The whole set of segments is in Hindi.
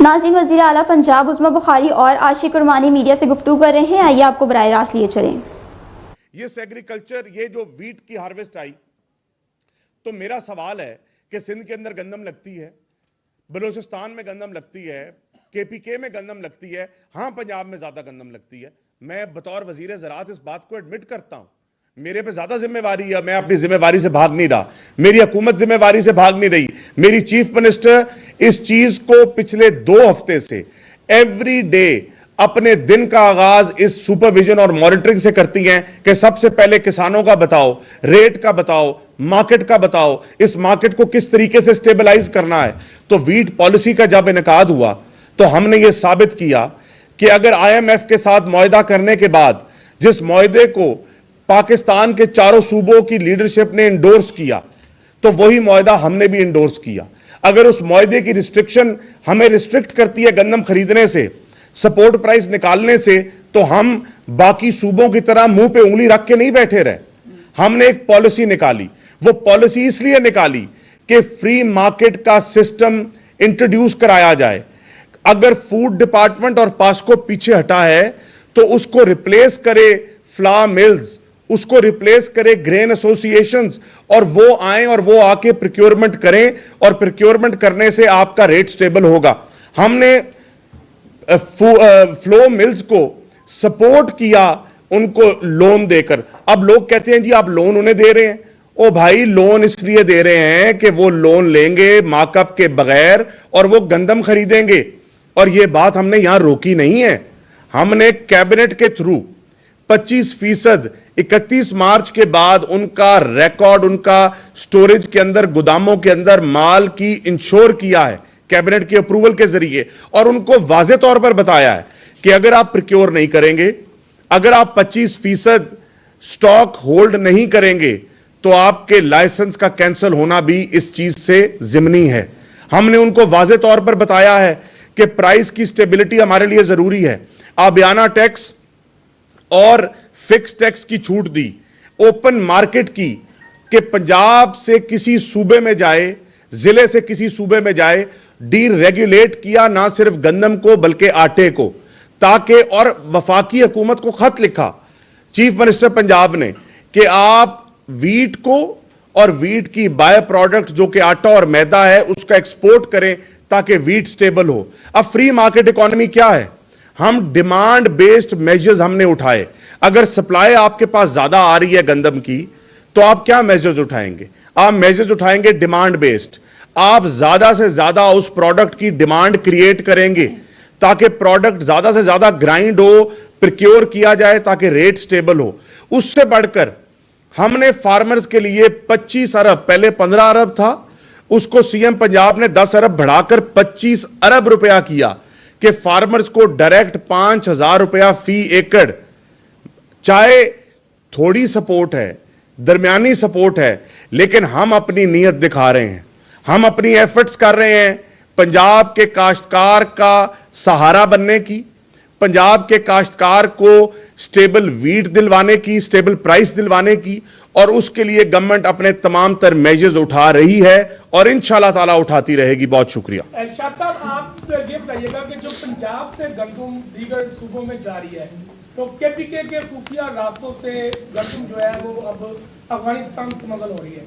नाज़रीन, वज़ीर आला पंजाब उस्मा बुखारी और आशिक उर्मानी मीडिया से गुफ्तगू कर रहे हैं। आइए आपको बराह रास्त लिए चलें। ये सेग्रीकल्चर, ये जो वीट की हार्वेस्ट आई, तो मेरा सवाल है कि सिंध के अंदर गंदम लगती है, बलूचिस्तान में गंदम लगती है, केपीके में गंदम लगती है, हाँ पंजाब में ज्यादा गंदम लगती है। मैं बतौर वजीर ज़राअत इस बात को एडमिट करता हूं, मेरे पे ज्यादा जिम्मेवारी है, मैं अपनी जिम्मेवारी से भाग नहीं रहा, मेरी हुकूमत जिम्मेवारी से भाग नहीं रही। मेरी चीफ मिनिस्टर इस चीज को पिछले 2 हफ्ते से एवरी डे अपने दिन का आगाज इस सुपरविजन और मॉनिटरिंग से करती हैं कि सबसे पहले किसानों का बताओ, रेट का बताओ, मार्केट का बताओ, इस मार्केट को किस तरीके से स्टेबलाइज करना है। तो वीट पॉलिसी का जब इनकाद हुआ तो हमने यह साबित किया कि अगर IMF के साथ मुआहदा करने के बाद जिस मुआहदे को पाकिस्तान के चारों सूबों की लीडरशिप ने इंडोर्स किया, तो वही मुआहदा हमने भी इंडोर्स किया। अगर उस मुआहदे की रिस्ट्रिक्शन हमें रिस्ट्रिक्ट करती है गंदम खरीदने से, सपोर्ट प्राइस निकालने से, तो हम बाकी सूबों की तरह मुंह पे उंगली रख के नहीं बैठे रहे। हमने एक पॉलिसी निकाली। वो पॉलिसी इसलिए निकाली कि फ्री मार्केट का सिस्टम इंट्रोड्यूस कराया जाए। अगर फूड डिपार्टमेंट और पास्को पीछे हटा है तो उसको रिप्लेस करे फ्लावर मिल्स, उसको रिप्लेस करे ग्रेन एसोसिएशंस, और वो आए और वो आके प्रोक्योरमेंट करें, और प्रोक्योरमेंट करने से आपका रेट स्टेबल होगा। हमने फ्लो मिल्स को सपोर्ट किया उनको लोन देकर। अब लोग कहते हैं जी आप लोन उन्हें दे रहे हैं। ओ भाई, लोन इसलिए दे रहे हैं कि वो लोन लेंगे मार्कअप के बगैर और वो गंदम खरीदेंगे, और ये बात हमने यहां रोकी नहीं है। हमने कैबिनेट के थ्रू 25% 31 मार्च के बाद उनका रिकॉर्ड, उनका स्टोरेज के अंदर, गोदामों के अंदर माल की इंश्योर किया है कैबिनेट के अप्रूवल के जरिए, और उनको वाज़े तौर पर बताया है कि अगर आप प्रोक्योर नहीं करेंगे, अगर आप 25% स्टॉक होल्ड नहीं करेंगे, तो आपके लाइसेंस का कैंसिल होना भी इस चीज से जिम्नी है। हमने उनको वाज़े तौर पर बताया है कि प्राइस की स्टेबिलिटी हमारे लिए जरूरी है। आबियाना टैक्स और फिक्स टैक्स की छूट दी, ओपन मार्केट की, कि पंजाब से किसी सूबे में जाए, जिले से किसी सूबे में जाए, डीरेगुलेट किया ना सिर्फ गंदम को बल्कि आटे को, ताकि, और वफाकी हुकूमत को खत लिखा चीफ मिनिस्टर पंजाब ने कि आप वीट को और वीट की बाय प्रोडक्ट जो कि आटा और मैदा है उसका एक्सपोर्ट करें ताकि वीट स्टेबल हो। अब फ्री मार्केट इकोनॉमी क्या है? हम डिमांड बेस्ड मेजर्स हमने उठाए। अगर सप्लाई आपके पास ज्यादा आ रही है गंदम की, तो आप क्या मेजर्स उठाएंगे? आप मेजर्स उठाएंगे डिमांड बेस्ड। आप ज्यादा से ज्यादा उस प्रोडक्ट की डिमांड क्रिएट करेंगे ताकि प्रोडक्ट ज्यादा से ज्यादा ग्राइंड हो, प्रोक्योर किया जाए ताकि रेट स्टेबल हो। उससे बढ़कर हमने फार्मर्स के लिए 25 अरब, पहले 15 अरब था, उसको सीएम पंजाब ने 10 अरब बढ़ाकर 25 अरब रुपया किया कि फार्मर्स को डायरेक्ट 5,000 रुपया फी एकड़। चाहे थोड़ी सपोर्ट है, दरमियानी सपोर्ट है, लेकिन हम अपनी नीयत दिखा रहे हैं, हम अपनी एफर्ट्स कर रहे हैं पंजाब के काश्तकार का सहारा बनने की, पंजाब के काश्तकार को स्टेबल वीट दिलवाने की, स्टेबल प्राइस दिलवाने की, और उसके लिए गवर्नमेंट अपने तमाम तर मेजर्स उठा रही है और इंशाल्लाह ताला उठाती रहेगी। बहुत शुक्रिया। शाह साहब, आप ये बताइएगा कि जो पंजाब से गंदम दीगर सूबों में जा रही है, तो केपीके के खुफिया रास्तों से गंदम जो है वो अब अफगानिस्तान स्मगल हो रही है,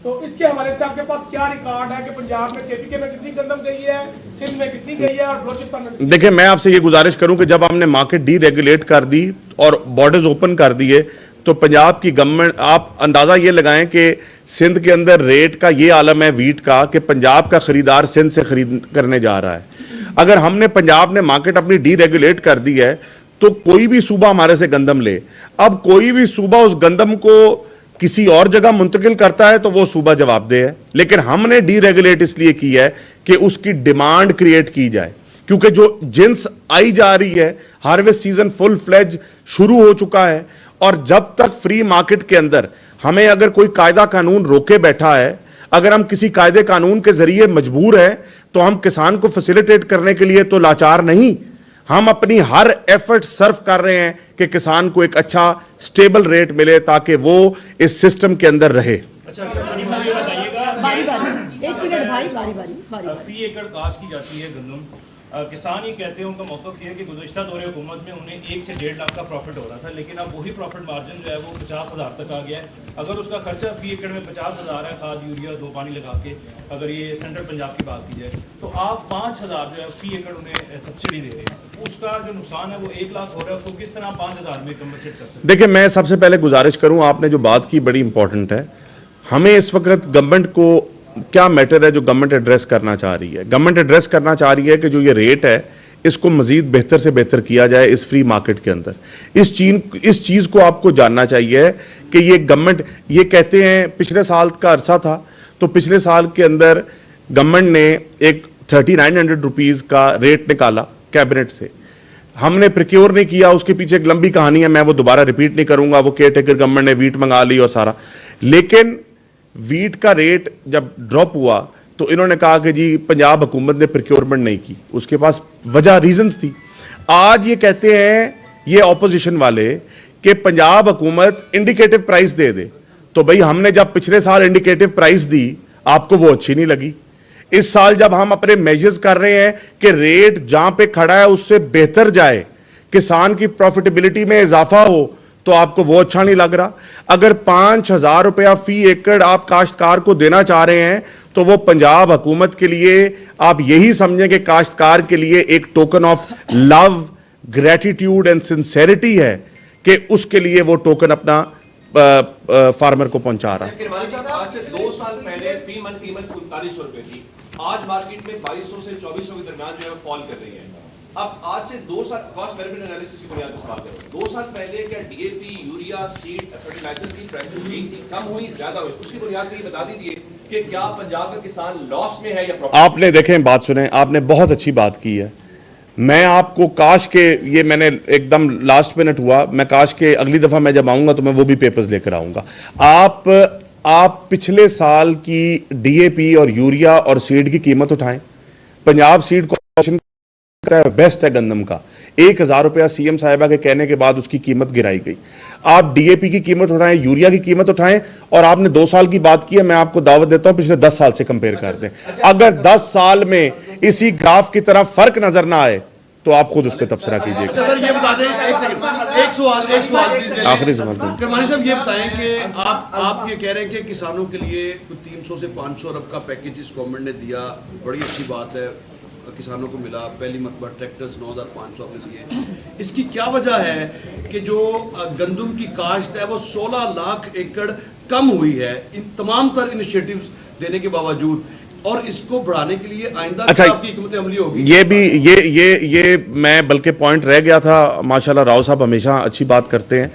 तो इसके हवाले से आपके पास क्या रिकॉर्ड है कि पंजाब में केपीके में कितनी गंदम गई है, सिंध में कितनी गई है और बलूचिस्तान में? देखिए, मैं आपसे ये गुजारिश करूं कि जब हमने मार्केट डीरेगुलेट कर दी और बॉर्डर्स ओपन कर दिए, तो पंजाब की गवर्नमेंट, आप अंदाजा ये लगाएं कि सिंध के अंदर रेट का ये आलम है वीट का कि पंजाब का खरीदार सिंध से खरीद करने जा रहा है। अगर हमने, पंजाब ने मार्केट अपनी डीरेगुलेट कर दी है, तो कोई भी सूबा हमारे से गंदम ले, अब कोई भी सूबा उस गंदम को किसी और जगह मुंतकिल करता है तो वो सूबा जवाबदेह है। लेकिन हमने डीरेगुलेट इसलिए की है कि उसकी डिमांड क्रिएट की जाए, क्योंकि जो जिन्स आई जा रही है, हार्वेस्ट सीजन फुल फ्लेज शुरू हो चुका है, और जब तक फ्री मार्केट के अंदर हमें अगर कोई कायदा कानून रोके बैठा है, अगर हम किसी कायदे कानून के जरिए मजबूर हैं, तो हम किसान को फैसिलिटेट करने के लिए तो लाचार नहीं, हम अपनी हर एफर्ट सर्व कर रहे हैं कि किसान को एक अच्छा स्टेबल रेट मिले ताकि वो इस सिस्टम के अंदर रहे। अच्छा, बारी बारी, एक मिनट भाई, बारी बारी। फी एकड़ कास्ट की जाती है गंदम, किसान ये कहते हैं, उनका मौक़िफ़ ये है कि गुज़श्ता दौरे हुकूमत में उन्हें 1 से 1.5 लाख का प्रॉफिट हो रहा था, लेकिन अब वही प्रॉफिट मार्जिन जो है वो 50,000 तक आ गया है। अगर उसका खर्चा फी एकड़ में 50,000 है, खाद यूरिया दो पानी लगा के, अगर ये सेंट्रल पंजाब की बात की जाए, तो आप 5,000 जो है फी एकड़ उन्हें सब्सिडी दे रहे हैं। उसका जो नुकसान है वो 1 लाख हो रहा है, उसको किस तरह 5,000 में कम्पनसेट कर सकते हैं? देखिए, मैं सबसे पहले गुजारिश करूं, आपने जो बात की बड़ी इंपॉर्टेंट है। हमें इस वक्त गवर्नमेंट को क्या मैटर है जो गवर्नमेंट एड्रेस करना चाह रही है? गवर्नमेंट एड्रेस करना चाह रही है कि जो ये रेट है इसको मजीद बेहतर से बेहतर किया जाए इस फ्री मार्केट के अंदर। इस चीज़ को आपको जानना चाहिए कि ये गवर्नमेंट, ये कहते हैं पिछले साल का अरसा था, तो पिछले साल के अंदर गवर्नमेंट ने एक 3900 रुपीज़ का रेट निकाला कैबिनेट से। हमने प्रिक्योर नहीं किया, उसके पीछे एक लंबी कहानी है, मैं वो दोबारा रिपीट नहीं करूंगा। वो केयर टेकर गवर्नमेंट ने वीट मंगा ली और सारा, लेकिन वीट का रेट जब ड्रॉप हुआ तो इन्होंने कहा कि जी पंजाब हुकूमत ने प्रिक्योरमेंट नहीं की। उसके पास वजह रीजंस थी। आज ये कहते हैं ये ऑपोजिशन वाले कि पंजाब हुकूमत इंडिकेटिव प्राइस दे दे। तो भाई हमने जब पिछले साल इंडिकेटिव प्राइस दी, आपको वो अच्छी नहीं लगी। इस साल जब हम अपने मेजर्स कर रहे हैं कि रेट जहां पे खड़ा है उससे बेहतर जाए, किसान की प्रॉफिटेबिलिटी में इजाफा हो, तो आपको वो अच्छा नहीं लग रहा। अगर 5,000 रुपया फी एकड़ आप काश्तकार को देना चाह रहे हैं तो वो पंजाब हुकूमत के लिए आप यही समझें कि काश्तकार के लिए एक token of love, gratitude and sincerity है कि उसके लिए वो टोकन अपना फार्मर को पहुंचा रहा है। किरमानी साहब, आज से 2 साल पहले फी मन कीमत 4500 रुपए थी, आज मार्केट में 2200 से 2400 के दरमियान जो है फॉल कर रही है। अब आज से 2 साल कॉस्ट बेनिफिट एनालिसिस की बुनियाद पर सवाल करो, 2 साल पहले क्या डीएपी, यूरिया, सीड, फर्टिलाइजर की प्राइसेस ठीक थी, कम हुई, ज्यादा हुई? उसकी बुनियाद पर ये बता दीजिए कि क्या पंजाब का किसान लॉस में है या प्रॉफिट? आपने देखें, बात सुने, आपने बहुत अच्छी बात की है। मैं आपको काश के, ये मैंने एकदम लास्ट मिनट हुआ, मैं काश के अगली दफा मैं जब आऊंगा तो मैं वो भी पेपर्स लेकर आऊंगा। आप पिछले साल की डीएपी और यूरिया और सीड की कीमत उठाएं। पंजाब सीड कॉर्पोरेशन बेस्ट है गंदम का, 1,000 रुपया सीएम साहिबा के कहने के बाद उसकी कीमत गिराई गई। आप डीएपी की कीमत उठाएं, यूरिया की कीमत उठाएं, और आपने 2 साल की बात की है, मैं आपको दावत देता हूं पिछले 10 साल से कंपेयर कर दें। अगर 10 साल में इसी ग्राफ की तरह फर्क नजर ना आए तो आप खुद उस पर तबसरा कीजिएगा। सर ये बता दें, एक सवाल आखिरी सवाल किरमानी साहब, ये बताएं कि आप ये कह रहे हैं कि किसानों के लिए कुछ 300 से 500 अरब का पैकेज इस गवर्नमेंट ने दिया, बड़ी अच्छी बात है, किसानों को मिला। पहली मरतबा ट्रैक्टर्स 9,500 आपने दिए। इसकी क्या वजह है कि जो गंदम की काश्त है वो 16 लाख एकड़ कम हुई है इन तमाम तर इनिशिएटिव्स देने के बावजूद, और इसको बढ़ाने के लिए आइंदा आपकी हिकमत अमली होगी? ये भी ये मैं बल्कि पॉइंट रह गया था। माशाल्लाह राव साहब हमेशा अच्छी बात करते हैं,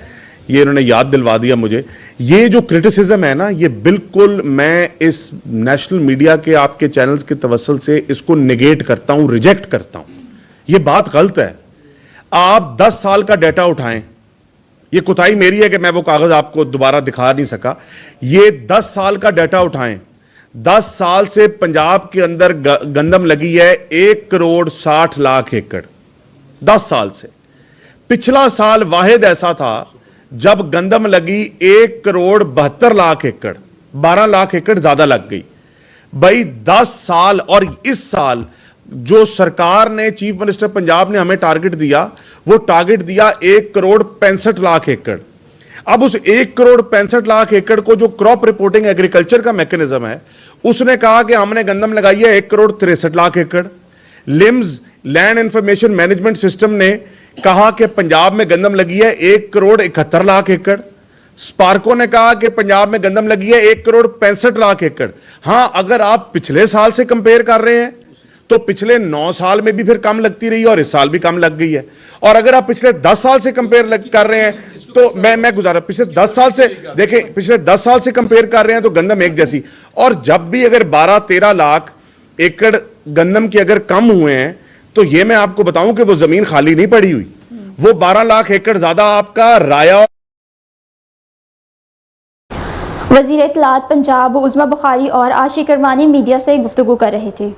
ये इन्होंने याद दिलवा दिया मुझे। ये जो क्रिटिसिज्म है ना, ये बिल्कुल मैं इस नेशनल मीडिया के आपके चैनल्स के तवस्सुल से इसको निगेट करता हूं, रिजेक्ट करता हूं। ये बात गलत है। आप 10 साल का डाटा उठाएं, ये कुताही मेरी है कि मैं वो कागज आपको दोबारा दिखा नहीं सका। ये 10 साल का डाटा उठाएं, 10 साल से पंजाब के अंदर गंदम लगी है 1,60,00,000 एकड़, 10 साल से। पिछला साल वाहिद ऐसा था जब गंदम लगी 1,72,00,000 एकड़, 12 लाख एकड़ ज्यादा लग गई। भाई 10 साल, और इस साल जो सरकार ने, चीफ मिनिस्टर पंजाब ने हमें टारगेट दिया, वो टारगेट दिया 1,65,00,000 एकड़। अब उस 1,65,00,000 एकड़ को जो क्रॉप रिपोर्टिंग एग्रीकल्चर का मैकेनिज्म है, उसने कहा कि हमने गंदम लगाई है 1,63,00,000 एकड़। Limbs land information management system ने कहा कि पंजाब में गंदम लगी है 1,71,00,000 एकड़। स्पार्को ने कहा कि पंजाब में गंदम लगी है 1,65,00,000 एकड़। हां, अगर आप पिछले साल से कंपेयर कर रहे हैं तो पिछले 9 साल में भी फिर कम लगती रही और इस साल भी कम लग गई है। और अगर आप पिछले 10 साल से कंपेयर कर रहे हैं तो मैं गुजारा, पिछले 10 साल से देखें, पिछले 10 साल से कंपेयर कर रहे हैं तो गंदम एक जैसी। और जब भी अगर 12-13 लाख एकड़ गंदम के अगर कम हुए हैं तो यह मैं आपको बताऊं कि वो जमीन खाली नहीं पड़ी हुई, वो 12 लाख एकड़ ज्यादा आपका राया। वज़ीर इत्तलात पंजाब उज़्मा बुखारी और आशिक अरमानी मीडिया से गुफ्तगू कर रहे थे।